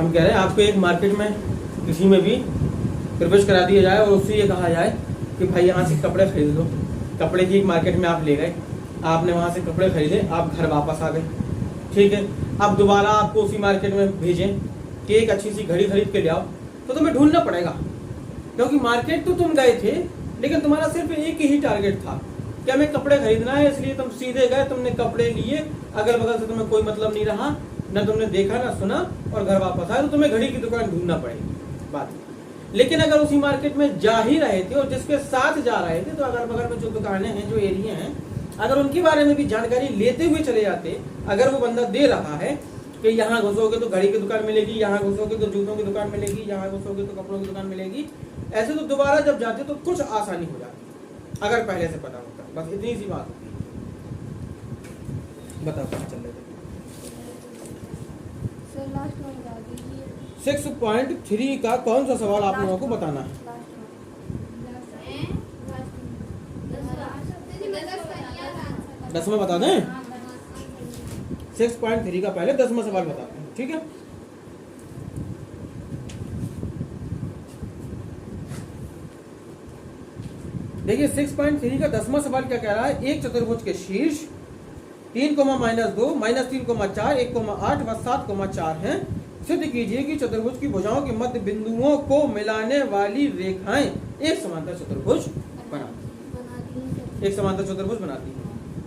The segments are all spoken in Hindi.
हम कह रहे हैं आपको एक मार्केट में किसी में भी प्रवेश करा दिया जाए और उससे ये कहा जाए कि भाई यहाँ से कपड़े खरीद लो। कपड़े की एक मार्केट में आप ले गए, आपने वहाँ से कपड़े खरीदे, आप घर वापस आ गए, ठीक है। अब दोबारा आपको उसी मार्केट में भेजें कि एक अच्छी सी घड़ी खरीद के ले आओ, तो तुम्हें ढूंढना पड़ेगा, क्योंकि मार्केट तो तुम गए थे लेकिन तुम्हारा सिर्फ एक ही टारगेट था कि हमें कपड़े खरीदना है, इसलिए तुम सीधे गए, तुमने कपड़े लिए, अगल बगल से तुम्हें कोई मतलब नहीं रहा, न तुमने देखा ना सुना और घर वापस आए, तो तुम्हें घड़ी की दुकान ढूंढना पड़ेगी बात। लेकिन अगर उसी मार्केट में जा ही रहे थे और जिसके साथ जा रहे थे, तो अगल बगल में जो दुकानें हैं, जो एरिया हैं, अगर उनके बारे में भी जानकारी लेते हुए चले जाते, अगर वो बंदा दे रहा है कि यहाँ घुसोगे तो घड़ी की दुकान मिलेगी, यहाँ घुसोगे तो जूतों की दुकान मिलेगी, यहाँ घुसोगे तो कपड़ों की दुकान मिलेगी, ऐसे तो दोबारा जब जाते तो कुछ आसानी हो जाती अगर पहले से पता होता। बस इतनी सी बात होती है। बताओ कहाँ चल रहे थे? 6.3 का कौन सा सवाल आप लोगों को बताना है? 10वां बता दें? 6.3 का पहले 10वां सवाल बताते हैं, ठीक है। देखिए 6.3 का 10वां सवाल क्या कह रहा है? एक चतुर्भुज के शीर्ष 3, -2, -3,4, 1,8 व 7,4 हैं। सिद्ध कीजिए कि चतुर्भुज की भुजाओं के मध्य बिंदुओं को मिलाने वाली रेखाएं एक समांतर चतुर्भुज बनाती है।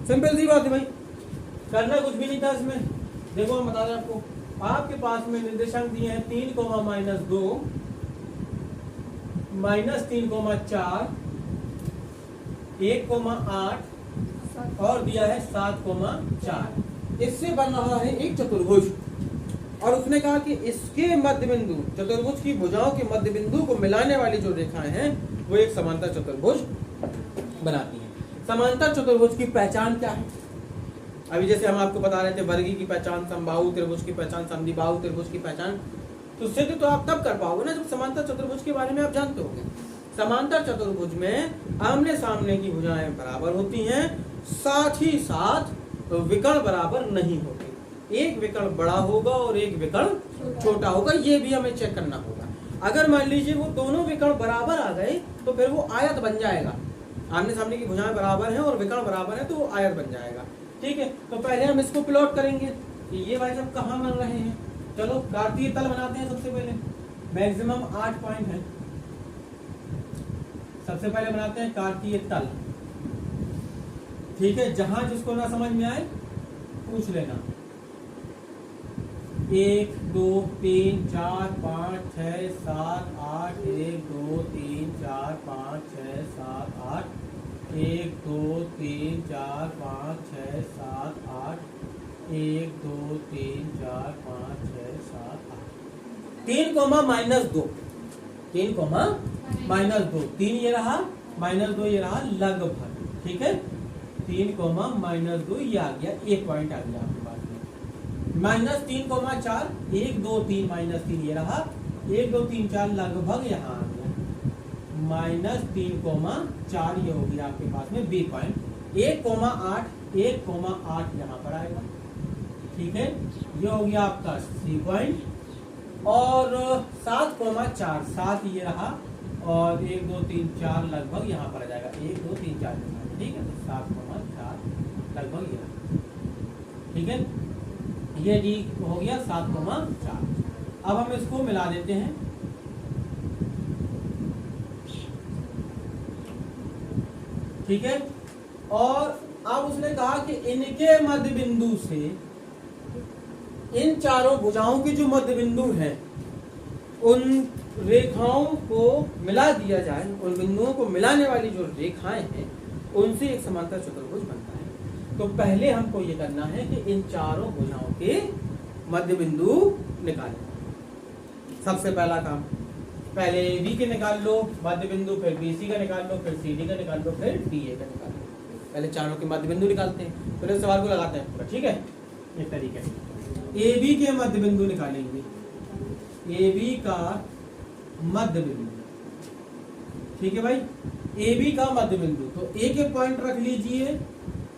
सिंपल सी बात है भाई, करना कुछ भी नहीं था इसमें। देखो हम बता रहे हैं आपको, आपके पास में निर्देशांक दिए हैं 3, -2, -3,4, 1,8 और दिया है 7,4। इससे बन रहा है एक चतुर्भुज, और उसने कहा कि इसके मध्य बिंदु, चतुर्भुज की भुजाओं के मध्य बिंदु को मिलाने वाली जो रेखाएं हैं वो एक समांतर चतुर्भुज बनाती हैं। समांतर चतुर्भुज की पहचान क्या है? अभी जैसे हम आपको बता रहे थे वर्गी की पहचान, समबाहु त्रिभुज की पहचान, समद्विबाहु त्रिभुज की पहचान, तो सिद्ध तो आप तब कर पाओगे ना जब समांतर चतुर्भुज के बारे में आप जानते होगे। समांतर चतुर्भुज में आमने सामने की भुजाएं बराबर होती हैं, साथ ही साथ विकर्ण बराबर नहीं होते। एक विकर्ण बड़ा होगा और एक विकर्ण छोटा होगा, ये भी हमें चेक करना होगा। अगर मान लीजिए वो दोनों विकर्ण बराबर आ गए तो फिर वो आयत बन जाएगा। आमने सामने की भुजाएं बराबर हैं और विकर्ण बराबर है तो वो आयत बन जाएगा, ठीक है। तो पहले हम इसको प्लॉट करेंगे कि ये भाई सब कहाँ बन रहे हैं। चलो कार्तीय तल बनाते हैं। सबसे पहले मैक्सिमम 8 पॉइंट है, सबसे पहले बनाते हैं कार्तीय तल, ठीक है। जहां जिसको ना समझ में आए पूछ लेना। 1, 2, 3, 4, 5, 6, 7, 8, 1, 2, 3, 4, 5, 6, 7, 8, 1, 2, 3, 4, 5, 6, 7, 8, 1, 2, 3, 4, 5, 6, 7, 8। 3, -2, 3, -2, 3 ये रहा, -2 ये रहा, लगभग, ठीक है। 3, -2 ये आ गया, एक पॉइंट आ गया आपके पास में। -3,4, 1, 2, 3, -3 ये रहा, 1, 2, 3, 4 लगभग यहाँ आ गया। -3,4 ये हो गया आपके पास में बी पॉइंट। 1,8 यहाँ पर आएगा, ठीक है। ये हो गया आपका सी पॉइंट। और 7,4, 7 ये रहा और 1, 2, 3, 4 लगभग यहाँ पर आ जाएगा। 1, 2, 3, 4, ठीक है। तो 7,4 लगभग ये रहा, ठीक है। ये डी हो गया 7,4। अब हम इसको मिला देते हैं। ठीक है। और अब उसने कहा कि इनके मध्य बिंदु से इन चारों भुजाओं के जो मध्य बिंदु हैं उन रेखाओं को मिला दिया जाए, उन बिंदुओं को मिलाने वाली जो रेखाएं हैं उनसे एक समांतर चतुर्भुज बनता है। तो पहले हमको ये करना है कि इन चारों भुजाओं के मध्य बिंदु निकालें। सबसे पहला काम, पहले बी के निकाल लो मध्य बिंदु, फिर बीसी का निकाल लो, फिर सीडी का निकाल लो, फिर डीए का निकाल लो। पहले चारों के मध्य बिंदु निकालते हैं, फिर इस सवाल को लगाते हैं पूरा, ठीक है। इस तरीके से ए बी के मध्य बिंदु निकालेंगे। ए बी का मध्य बिंदु, ठीक है भाई। ए बी का मध्य बिंदु, तो ए के पॉइंट रख लीजिए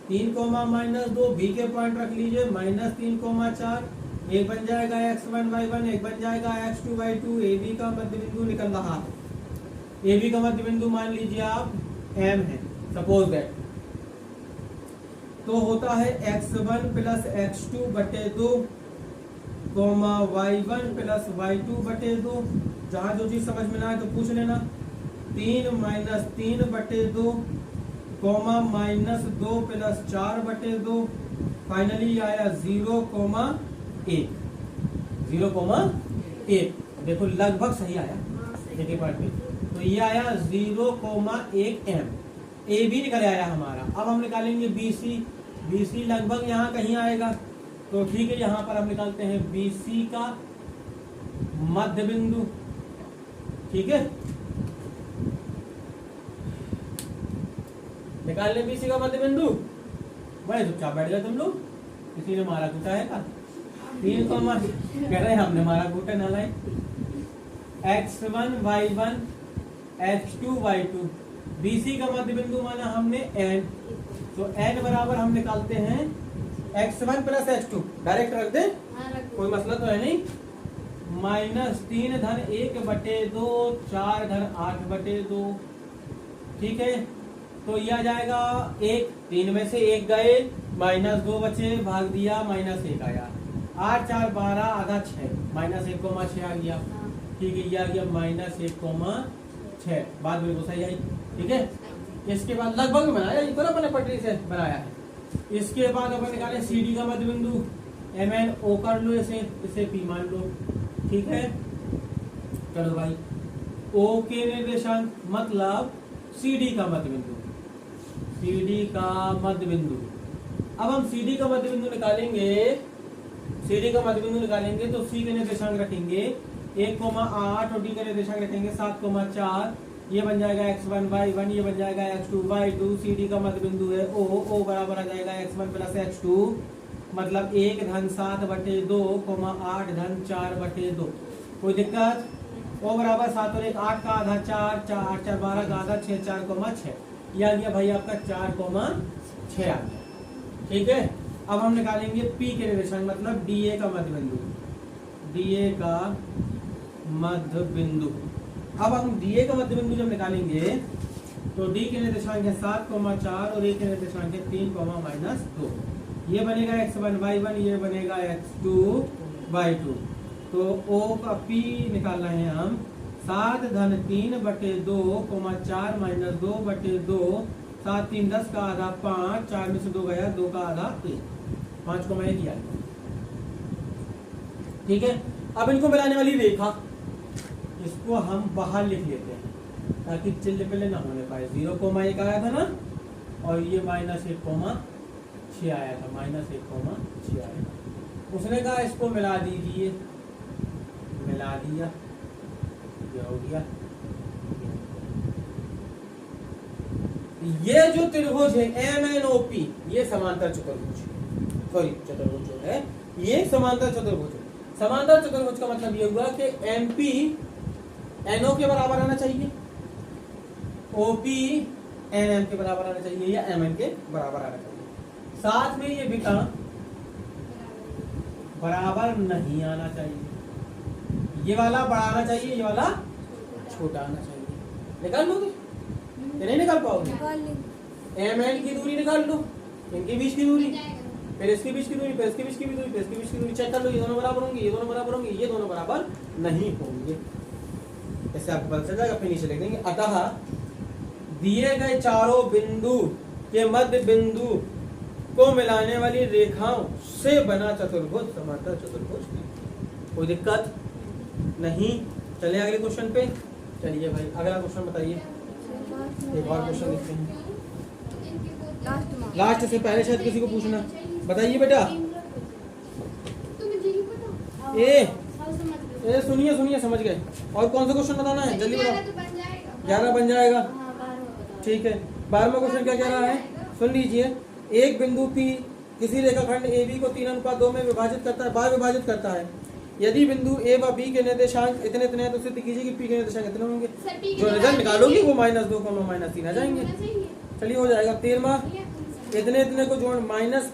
3, -2, बी के पॉइंट रख लीजिए -3,4, एक बन जाएगा x1 y1, एक बन जाएगा x2 y2। ए बी का मध्य बिंदु निकल रहा है। ए बी का मध्य बिंदु मान लीजिए आप m है, सपोज दैट। तो होता है x1 प्लस x2 बटे 2 कोमा y1 प्लस y2 बटे 2। जहां जो चीज समझ में ना आए तो पूछ लेना। 3 माइनस 3 बटे 2 कोमा माइनस 2 प्लस 4 बटे 2। फाइनली आया 0 कोमा 1। 0 कोमा 1। देखो लगभग सही आया एक पार्ट में। तो ये आया 0 कोमा 1 m। ए बी निकल आया हमारा। अब हम निकालेंगे बी सी। बी सी लगभग यहाँ कहीं आएगा। तो ठीक है, यहाँ पर हम निकालते हैं बी सी का मध्य बिंदु। ठीक है, निकाल लें बी सी का मध्य बिंदु। बड़े चुपचाप बैठ गए तुम लोग। किसी ने मारा कूटा है का? 3 कोमा कह रहे हैं हमने मारा कूटा ना लाए। x1 y1 x2 y2। BC का मध्य बिंदु माना हमने n। तो n बराबर हम निकालते हैं x1 प्लस x2। डायरेक्ट रख दे, कोई मसला तो है नहीं। माइनस 3 धन 1 बटे 2 4 धन 8 बटे 2। ठीक है, तो यह आ जाएगा 1। 3 में से 1 गए, माइनस 2 बचे, भाग दिया, माइनस 1 आया। 8 4 12 आधा 6, माइनस 1 कोमा 6 आ गया। ठीक है, ये आ गया माइनस 1 कोमा 6। बात बिल्कुल सही आई। ठीक है, इसके बाद लगभग बनाया, ये बराबर अपने पटरी से बनाया है। इसके बाद अपन निकाले सी डी का मध्य बिंदु। एम एन ओ कर लो, इसे पी मान लो। ठीक है, चलो भाई, ओ के निर्देशांक मतलब सी डी का मध्य बिंदु। सी डी का मध्य बिंदु। अब हम सी डी का मध्य बिंदु निकालेंगे। सी डी का मध्य बिंदु निकालेंगे तो सी के निर्देशांक रखेंगे 1,8 और डी का निर्देशांक रखेंगे 7,4। ये बन जाएगा x1 y1, ये बन जाएगा x2 y2। सी डी का मध्य बिंदु है ओ बराबर आ जाएगा x1 प्लस x2 मतलब 1 धन 7 बटे 2 8 धन 4 बटे 2। कोई दिक्कत? ओ बराबर 7 और 1 8 का आधा 4 4 8 4 12 का आधा 6 4,6। यह आ गया भाई आपका 4,6 आ गया। ठीक है, अब हम निकालेंगे पी के निर्देशांक मतलब डीए का मध्य बिंदु। डीए का मध्य बिंदु। अब हम डीए का मध्य बिंदु जब निकालेंगे तो डी के निर्देशांक है 7,4 और ए के निर्देशांक है 3,-2। ये बनेगा x1 y1, ये बनेगा x2 y2। तो ओ का पी निकाल रहे हैं हम 7 धन 3 बटे 2 4 माइनस 2 बटे 2। 7 3 10 का आधा 5, 4 में से 2 गया, 2 का आधा 1, 5,1 किया। ठीक है, अब इनको मिलाने वाली रेखा, इसको हम बाहर लिख लेते हैं ताकि चिल्ले पिल्ले ना होने पाए। 0,1 आया था ना, और ये -1,6 आया था। -1,6 आया था। उसने कहा इसको मिला दीजिए, मिला दिया, ये हो गया। ये जो त्रिभुज है MNOP, ये समांतर चतुर्भुज, सॉरी चतुर्भुज जो है ये समांतर चतुर्भुज है। समांतर चतुर्भुज का मतलब ये हुआ कि MP NO के बराबर आना चाहिए, OP NM के बराबर आना चाहिए, या MN के बराबर आना चाहिए। साथ में ये बिका बराबर नहीं आना चाहिए। ये वाला बड़ा आना चाहिए, ये वाला छोटा आना चाहिए। निकाल लोगे या नहीं निकाल पाओगे? MN की दूरी निकाल लो, इनके बीच की दूरी, फिर इसके बीच की दूरी, फिर इसके बीच की दूरी, फिर इसके बीच की दूरी चेक कर लो। ये दोनों बराबर होंगे, ये दोनों बराबर होंगे, ये दोनों बराबर नहीं होंगे। ऐसे आपको पता चल जाएगा, फिर नीचे लिख देंगे। अतः दिए गए चारों बिंदु के मध्य बिंदु को मिलाने वाली रेखाओं से बना चतुर्भुज समांतर चतुर्भुज। कोई दिक्कत नहीं? चलिए अगले क्वेश्चन पे। चलिए भाई अगला क्वेश्चन बताइए। एक और क्वेश्चन लिखते हैं लास्ट से पहले, शायद किसी को पूछना। बताइए बेटा। ए सुनिए सुनिए, समझ गए। और कौन सा क्वेश्चन बताना है? जल्दी बताओ। 11 बन जाएगा। ठीक है, 12वां क्वेश्चन क्या कह रहा है, सुन लीजिए। एक बिंदु P किसी रेखाखंड AB को 3:2 में विभाजित करता है, बार विभाजित करता है। यदि बिंदु A व B के निर्देशांक इतने इतने हैं तो सिद्ध कीजिए कि P के निर्देशांक इतने होंगे। जो रिजल्ट निकालोगे वो -2, -3 आ जाएंगे। चलिए हो जाएगा। 13वां, इतने इतने को जोड़ 5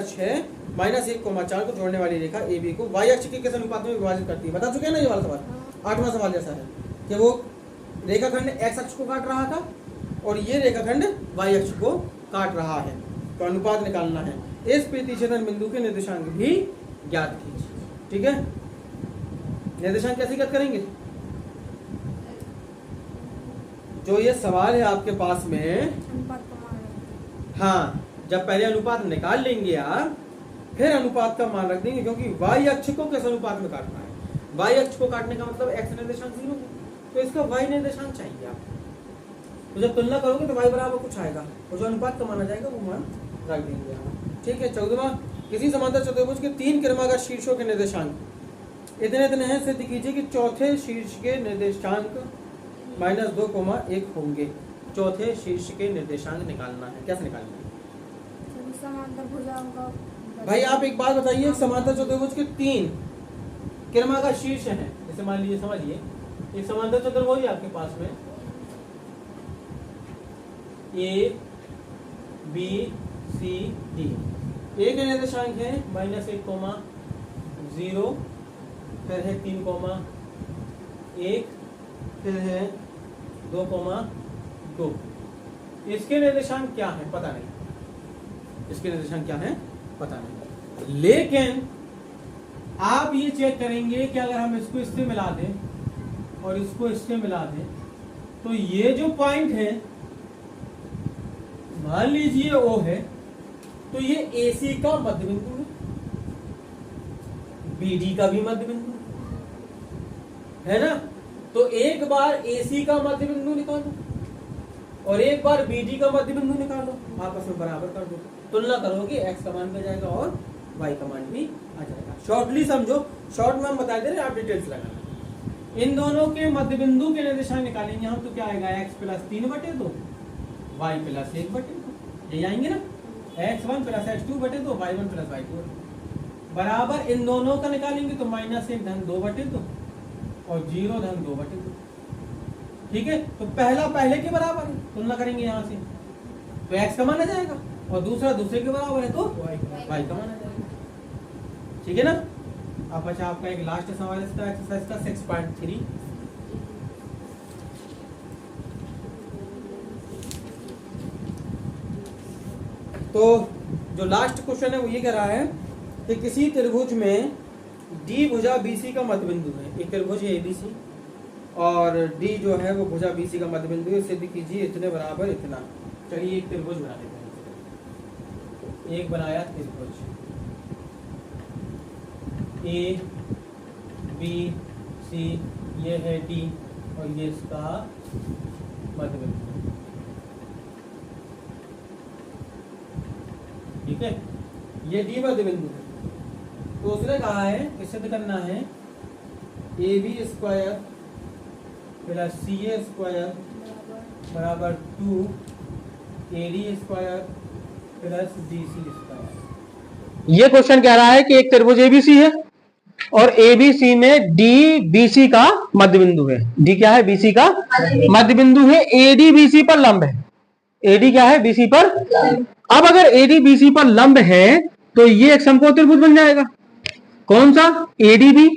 - 6 -1,4 को जोड़ने वाली रेखा ए बी को वाई अक्ष के किस अनुपात में विभाजित करती है? बता चुके हैं ना ये वाला सवाल, 8वां सवाल जैसा है कि वो रेखाखंड एक्स अक्ष को काट रहा था और ये रेखाखंड वाई अक्ष को काट रहा है, तो अनुपात निकालना है। इस प्रतिच्छेदन बिंदु के निर्देशांक भी ज्ञात कीजिए। ठीक है, निर्देशांक कैसे ज्ञात करेंगे? जो ये सवाल है आपके पास में, हाँ, जब पहले अनुपात निकाल लेंगे आप, फिर अनुपात का मान रख देंगे, क्योंकि वाई अक्ष को किस अनुपात में काटना है? वाई अक्ष को काटने का मतलब एक्स निर्देशांक 0 है, तो इसका वाई निर्देशांक चाहिए आपको। तो जब तुलना करोगे तो वाई बराबर कुछ आएगा, और जो अनुपात का माना जाएगा वो मान रख देंगे आप। ठीक है, 14वां, किसी समांतर चतुर्भुज के 3 क्रमागत शीर्षों के निर्देशांक इतने इतने हैं, सिद्ध कीजिए कि चौथे शीर्ष के निर्देशांक -2,1 होंगे। चौथे शीर्ष के निर्देशांक निकालना है, कैसे निकालना है? भाई आप एक बात बताइए, समांतर चतुर्भुज के 3 क्रमागत शीर्ष हैं, जैसे मान लीजिए, समझिए एक समांतर चतुर्भुज है आपके पास में, ए बी सी डी, ए के निर्देशांक है -1,0, फिर है 3,1, फिर है 2,2। इसके निर्देशांक क्या है पता नहीं, इसके निर्देशांक क्या है पता नहीं, लेकिन आप ये चेक करेंगे कि अगर हम इसको इससे मिला दें और इसको इससे मिला दें, तो ये जो पॉइंट है, मान लीजिए ओ है, तो ये AC का मध्य बिंदु है, BD का भी मध्य बिंदु है ना। तो एक बार AC का मध्य बिंदु निकालो और एक बार BD का मध्य बिंदु निकालो, आपस में बराबर कर दो, तुलना करोगे x का मान भी आ जाएगा और y का मान भी आ जाएगा। शॉर्टली समझो, शॉर्ट में हम बता दे रहे हैं, आप डिटेल्स लगाना। इन दोनों के मध्य बिंदु के निर्देशांक निकालेंगे हम, तो क्या आएगा? x + 3/2, y + 1/2, यही आएंगे ना, x1 + x2/2, y1 + y2 बराबर। इन दोनों का निकालेंगे तो -1 धन 2/2 और 0 धन 2/2। ठीक है, तो पहला पहले के बराबर है, तुलना करेंगे यहाँ से, तो x का मान आ जाएगा, और दूसरा दूसरे के बराबर है तो y का मान आ जाएगा। ठीक है ना। अब अच्छा, आपका एक लास्ट सवाल इसका एक्सरसाइज का 6.3, तो जो लास्ट क्वेश्चन है वो ये कह रहा है कि किसी त्रिभुज में D भुजा BC का मध्य बिंदु है। एक त्रिभुज है ABC और D जो है वो भुजा BC का मध्य बिंदु है, सिद्ध कीजिए इतने बराबर इतना। चलिए एक त्रिभुज बना लेते हैं। एक बनाया त्रिभुज A B C, ये है D और ये इसका मध्य बिंदु। ठीक है, ये D मध्य बिंदु है, तो उसने कहा है कि सिद्ध करना है AB² + CA² बराबर 2 AD² + BC²। ये क्वेश्चन कह रहा है कि एक त्रिभुज ABC है और ABC में D BC का मध्य बिंदु है। D क्या है? BC का मध्य बिंदु है। AD BC पर लंब है। AD क्या है? BC पर। अब अगर AD BC पर लंब है तो ये एक समकोण त्रिभुज बन जाएगा। कौन सा? ADB।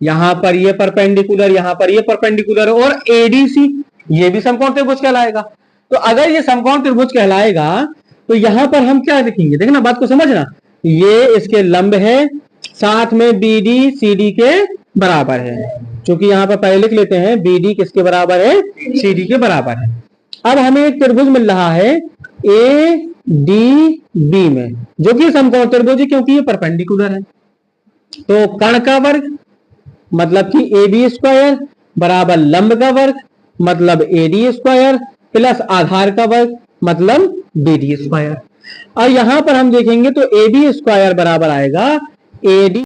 यहां पर ये परपेंडिकुलर, यहां पर ये परपेंडिकुलर, और ADC ये भी समकोण त्रिभुज कहलाएगा। तो अगर ये समकोण त्रिभुज कहलाएगा तो यहां पर हम क्या लिखेंगे? देखना, बात को समझना, ये इसके लंब है, साथ में BD CD के बराबर है। क्योंकि यहां पर पहले लिख लेते हैं BD किसके बराबर है? CD के बराबर है। अब हमें एक त्रिभुज मिल रहा है ADB में, जो कि समकोण त्रिभुज है क्योंकि ये परपेंडिकुलर है। तो कर्ण का वर्ग मतलब कि AB² बराबर लंब का वर्ग मतलब AD² प्लस आधार का वर्ग मतलब BD²। और यहां पर हम देखेंगे तो AB² बराबर आएगा AD